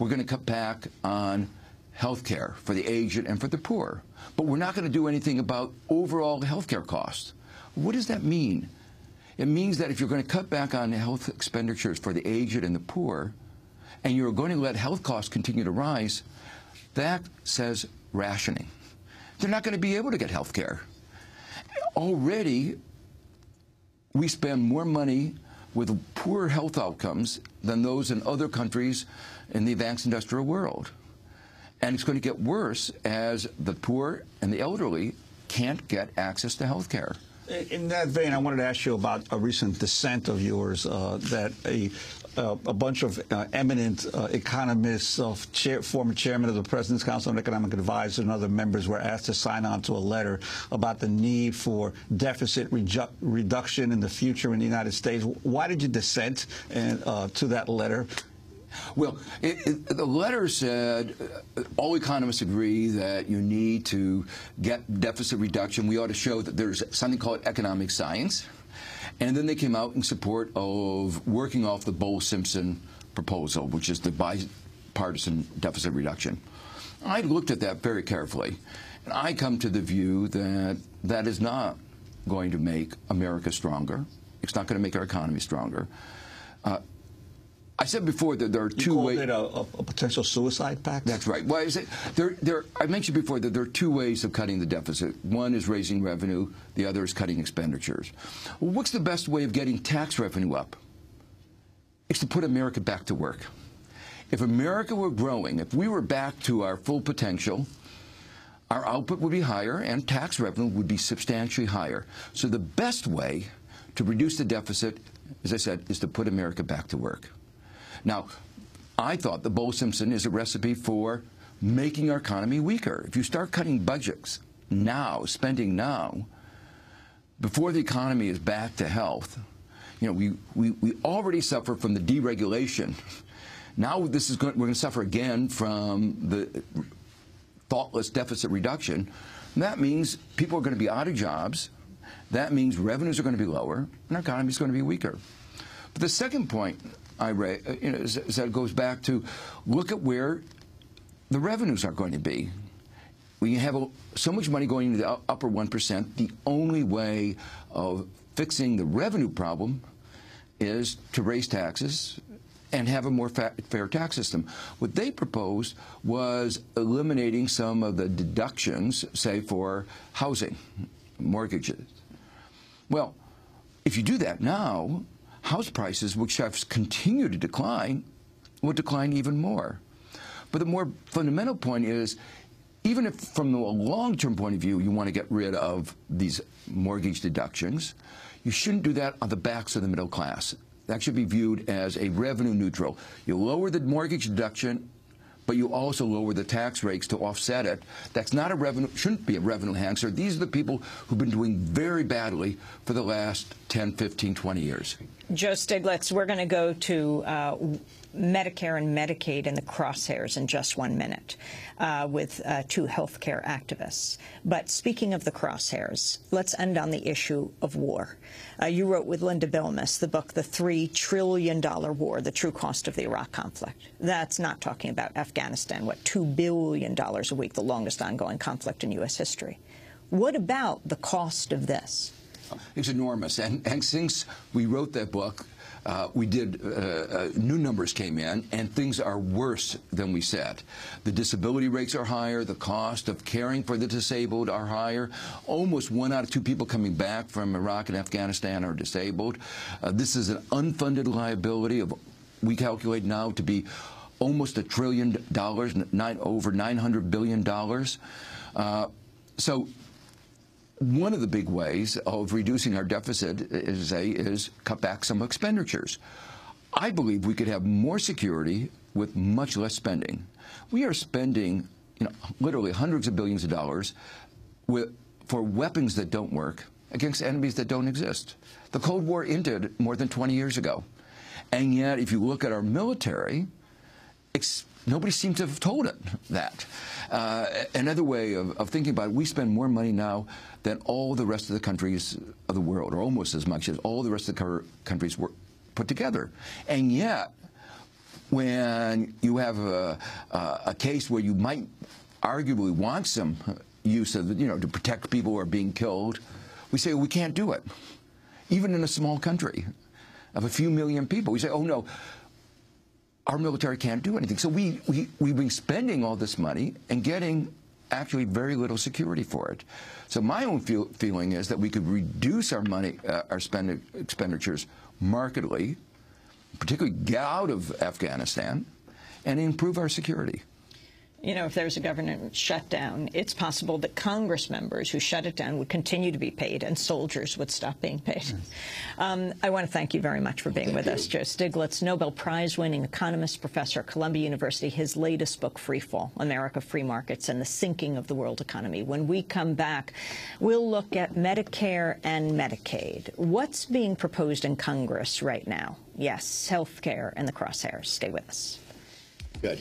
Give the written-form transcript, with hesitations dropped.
we're going to cut back on health care for the aged and for the poor. But we're not going to do anything about overall health care costs. What does that mean? It means that if you're going to cut back on health expenditures for the aged and the poor, and you're going to let health costs continue to rise, that says rationing. They're not going to be able to get health care. Already, we spend more money with poor health outcomes than those in other countries in the advanced industrial world. And it's going to get worse as the poor and the elderly can't get access to health care. In that vein, I wanted to ask you about a recent dissent of yours that a bunch of eminent economists, former chairman of the President's Council on Economic Advisors and other members were asked to sign on to a letter about the need for deficit reduction in the future in the United States. Why did you dissent to that letter? Well, the letter said all economists agree that you need to get deficit reduction. We ought to show that there's something called economic science. And then they came out in support of working off the Bowles-Simpson proposal, which is the bipartisan deficit reduction. I looked at that very carefully, and I come to the view that that is not going to make America stronger. It's not going to make our economy stronger. I said before that there are two ways. You called it a potential suicide pact? That's right. Well, I mentioned before that there are two ways of cutting the deficit. One is raising revenue. The other is cutting expenditures. Well, what's the best way of getting tax revenue up? It's to put America back to work. If America were growing, if we were back to our full potential, our output would be higher and tax revenue would be substantially higher. So the best way to reduce the deficit, as I said, is to put America back to work. Now, I thought the Bowles-Simpson is a recipe for making our economy weaker. If you start cutting budgets now, spending now, before the economy is back to health, you know, we already suffer from the deregulation. Now we're going to suffer again from the thoughtless deficit reduction. And that means people are going to be out of jobs. That means revenues are going to be lower, and our economy is going to be weaker. But the second point I raise, is that it goes back to look at where the revenues are going to be. We have so much money going into the upper 1%. The only way of fixing the revenue problem is to raise taxes and have a more fair tax system. What they proposed was eliminating some of the deductions, say, for housing, mortgages. Well, if you do that now, house prices, which have continued to decline, will decline even more. But the more fundamental point is, even if from a long-term point of view you want to get rid of these mortgage deductions, you shouldn't do that on the backs of the middle class. That should be viewed as a revenue neutral. You lower the mortgage deduction, but you also lower the tax rates to offset it. That's not a revenue, shouldn't be a revenue enhancer. These are the people who've been doing very badly for the last 10, 15, 20 years. Joe Stiglitz, we're going to go to Medicare and Medicaid in the crosshairs in just 1 minute with two healthcare activists. But speaking of the crosshairs, let's end on the issue of war. You wrote with Linda Bilmes the book, The $3 Trillion War, The True Cost of the Iraq Conflict. That's not talking about Afghanistan, what, $2 billion a week, the longest ongoing conflict in U.S. history. What about the cost of this? It's enormous. And since we wrote that book, we did, new numbers came in, and things are worse than we said. The disability rates are higher. The cost of caring for the disabled are higher. Almost 1 out of 2 people coming back from Iraq and Afghanistan are disabled. This is an unfunded liability of, we calculate now, to be almost $1 trillion, over $900 billion. So one of the big ways of reducing our deficit is cut back some expenditures. I believe we could have more security with much less spending. We are spending, literally hundreds of billions of dollars for weapons that don't work against enemies that don't exist. The Cold War ended more than 20 years ago. And yet, if you look at our military, nobody seems to have told it that. Another way of thinking about it, we spend more money now than all the rest of the countries of the world, or almost as much as all the rest of the countries were put together. And yet, when you have a case where you might arguably want some use of, to protect people who are being killed, we say, well, we can't do it. Even in a small country of a few million people, we say, oh, no, our military can't do anything. So we've been spending all this money and getting actually very little security for it. So my own feeling is that we could reduce our money, our expenditures markedly, particularly get out of Afghanistan, and improve our security. If there's a government shutdown, it's possible that Congress members who shut it down would continue to be paid and soldiers would stop being paid. I want to thank you very much for being with us, Joe Stiglitz, Nobel Prize-winning economist, professor at Columbia University. His latest book, Freefall, America, Free Markets, and the Sinking of the World Economy. When we come back, we'll look at Medicare and Medicaid. What's being proposed in Congress right now? Yes, health care and the crosshairs. Stay with us. Good.